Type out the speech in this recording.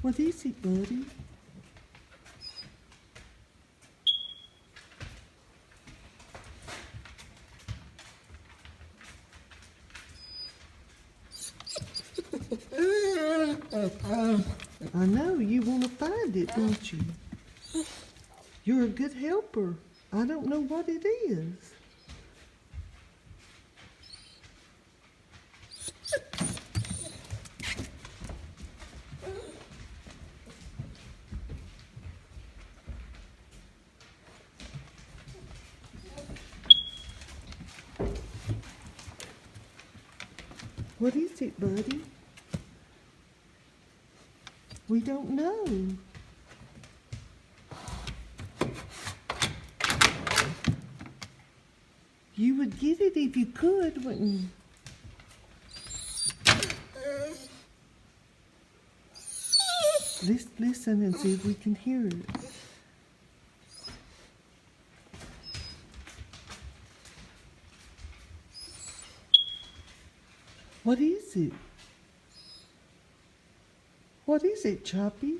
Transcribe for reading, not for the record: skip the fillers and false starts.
What is it, buddy? I know, you want to find it, don't you? You're a good helper. I don't know what it is. What is it, buddy? We don't know. You would get it if you could, wouldn't you? Let's listen and see if we can hear it. What is it? What is it, Choppy?